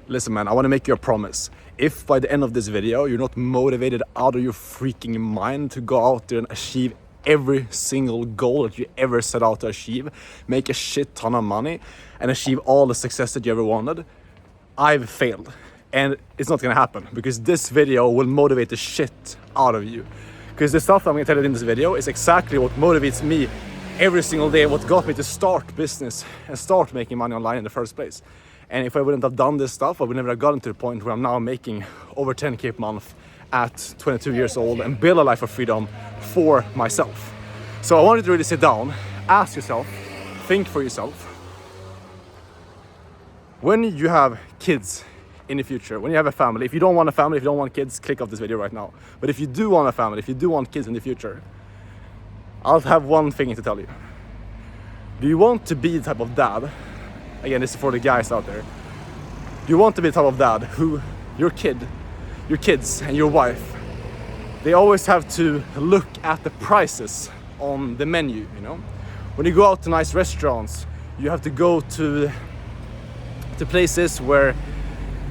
Listen, man, I want to make you a promise. If by the end of this video you're not motivated out of your freaking mind to go out there and achieve every single goal that you ever set out to achieve, make a shit ton of money, and achieve all the success that you ever wanted, I've failed. And it's not gonna happen, because this video will motivate the shit out of you. Because the stuff I'm gonna tell you in this video is exactly what motivates me every single day, what got me to start business and start making money online in the first place. And if I wouldn't have done this stuff, I would never have gotten to the point where I'm now making over 10K per month at 22 years old and build a life of freedom for myself. So I wanted to really sit down, ask yourself, think for yourself. When you have kids in the future, when you have a family, if you don't want a family, if you don't want kids, click off this video right now. But if you do want a family, if you do want kids in the future, I'll have one thing to tell you. Do you want to be the type of dad? Again, this is for the guys out there. Do you want to be the type of dad who your kids and your wife, they always have to look at the prices on the menu, you know? When you go out to nice restaurants, you have to go to places where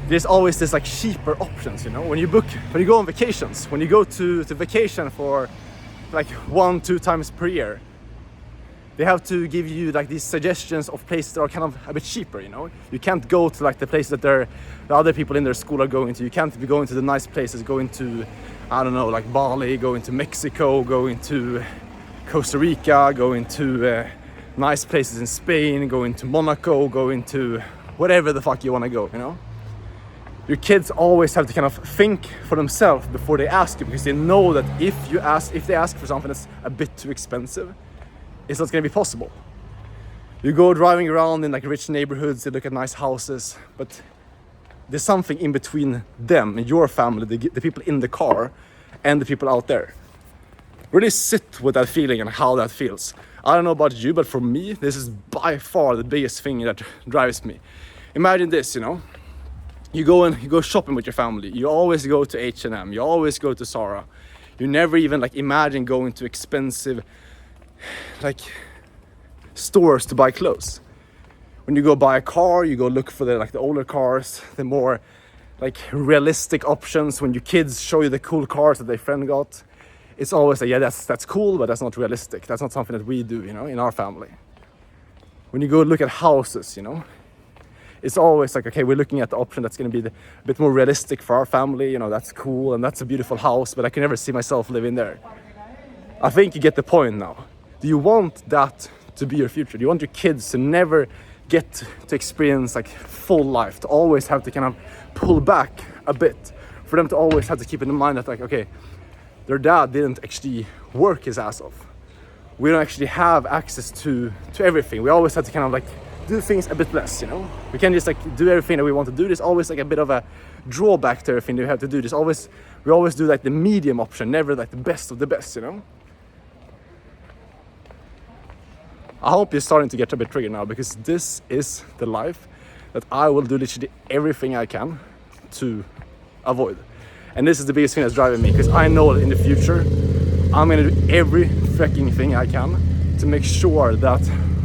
there's always this like cheaper options, you know? When you go on vacations, when you go to vacation for like 1-2 times per year, they have to give you like these suggestions of places that are kind of a bit cheaper, you know? You can't go to like the places that the other people in their school are going to. You can't be going to the nice places, going to, I don't know, like Bali, going to Mexico, going to Costa Rica, going to nice places in Spain, going to Monaco, going to whatever the fuck you want to go, you know? Your kids always have to kind of think for themselves before they ask you, because they know that if they ask for something that's a bit too expensive, it's not going to be possible. You go driving around in like rich neighborhoods, they look at nice houses, but there's something in between them and your family, the people in the car and the people out there. Really sit with that feeling and how that feels. I don't know about you, but for me, this is by far the biggest thing that drives me. Imagine this, you know, you go shopping with your family. You always go to H&M, you always go to Zara. You never even like imagine going to expensive like stores to buy clothes. When you go buy a car, you go look for the older cars, the more like realistic options. When your kids show you the cool cars that their friend got, it's always like, yeah, that's cool, but that's not realistic. That's not something that we do, you know, in our family. When you go look at houses, you know, it's always like, okay, we're looking at the option that's going to be a bit more realistic for our family. You know, that's cool and that's a beautiful house, but I can never see myself living there. I think you get the point now. Do you want that to be your future? Do you want your kids to never get to experience like full life, to always have to kind of pull back a bit, for them to always have to keep in mind that like, okay, their dad didn't actually work his ass off. We don't actually have access to everything. We always have to kind of like do things a bit less, you know? We can't just like do everything that we want to do. There's always like a bit of a drawback to everything that we have to do. We always do like the medium option, never like the best of the best, you know? I hope you're starting to get a bit triggered now, because this is the life that I will do literally everything I can to avoid. And this is the biggest thing that's driving me, because I know that in the future, I'm gonna do every freaking thing I can to make sure that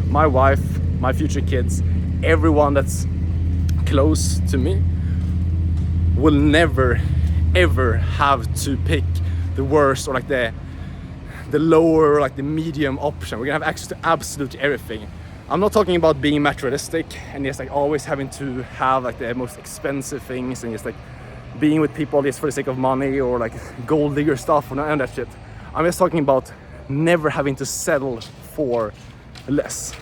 my wife, my future kids, everyone that's close to me will never, ever have to pick the worst or like the lower or like the medium option. We're gonna have access to absolutely everything. I'm not talking about being materialistic and just like always having to have like the most expensive things and just like being with people just for the sake of money or like gold digger stuff or none of that shit. I'm just talking about never having to settle for less.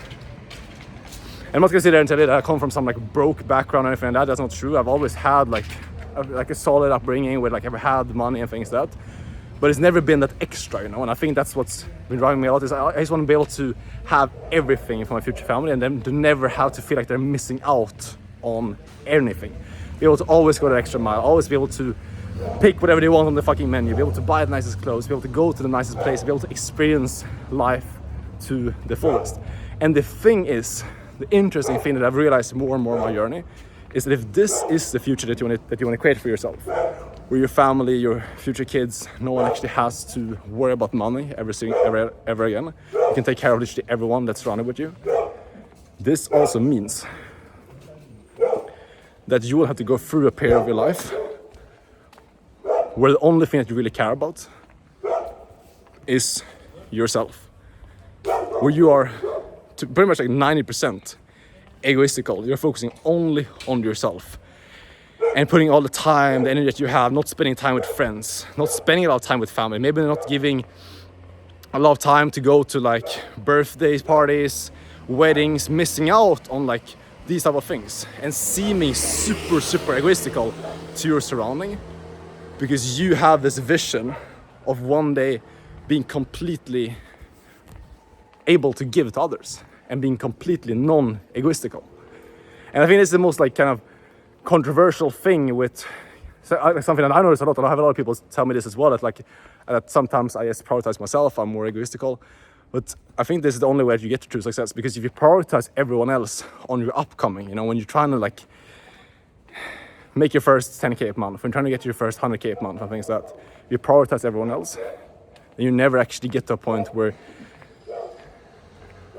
And I'm not gonna sit there and tell you that I come from some like broke background or anything like that. That's not true. I've always had like a solid upbringing where like I've had money and things like that. But it's never been that extra, you know, and I think that's what's been driving me a lot. Is I just want to be able to have everything for my future family and them to never have to feel like they're missing out on anything. Be able to always go the extra mile, always be able to pick whatever they want on the fucking menu, be able to buy the nicest clothes, be able to go to the nicest place, be able to experience life to the fullest. And the thing is, the interesting thing that I've realized more and more on my journey is that if this is the future that you want to create for yourself, where your family, your future kids, no one actually has to worry about money ever again. You can take care of literally everyone that's surrounded with you. This also means that you will have to go through a period of your life where the only thing that you really care about is yourself. Where you are pretty much like 90% egoistical. You're focusing only on yourself and putting all the time, the energy that you have, not spending time with friends, not spending a lot of time with family, maybe not giving a lot of time to go to like birthdays, parties, weddings, missing out on like these type of things and seeming super egoistical to your surrounding because you have this vision of one day being completely able to give to others and being completely non-egoistical. And I think it's the most like kind of controversial thing with something that I notice a lot, and I have a lot of people tell me this as well, that sometimes I just prioritize myself, I'm more egoistical. But I think this is the only way that you get to true success, because if you prioritize everyone else on your upcoming, you know, when you're trying to like make your first 10K a month, when you're trying to get to your first 100K a month and things like that, you prioritize everyone else, and you never actually get to a point where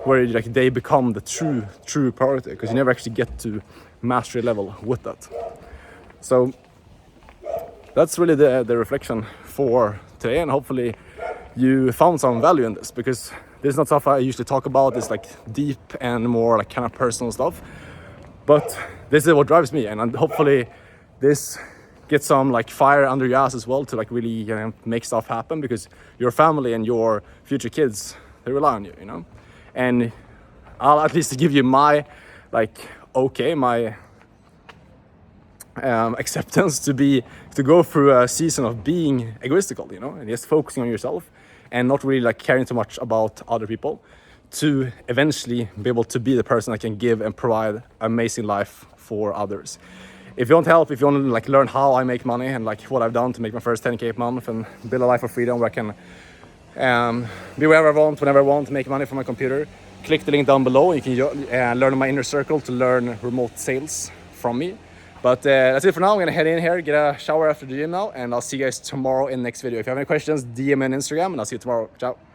like they become the true priority, because you never actually get to mastery level with that. So that's really the reflection for today, and hopefully you found some value in this, because this is not stuff I usually talk about. It's like deep and more like kind of personal stuff, but this is what drives me, and hopefully this gets some like fire under your ass as well to like really make stuff happen, because your family and your future kids, they rely on you, you know. And I'll at least give you my my acceptance to go through a season of being egoistical, you know, and just focusing on yourself and not really like caring too much about other people, to eventually be able to be the person that can give and provide amazing life for others. If you want help, if you want to like learn how I make money and like what I've done to make my first 10K a month and build a life of freedom where I can be wherever I want, whenever I want, make money from my computer, click the link down below. You can learn my inner circle to learn remote sales from me. But that's it for now. I'm gonna head in here, get a shower after the gym now, and I'll see you guys tomorrow in the next video. If you have any questions, DM me on Instagram, and I'll see you tomorrow. Ciao.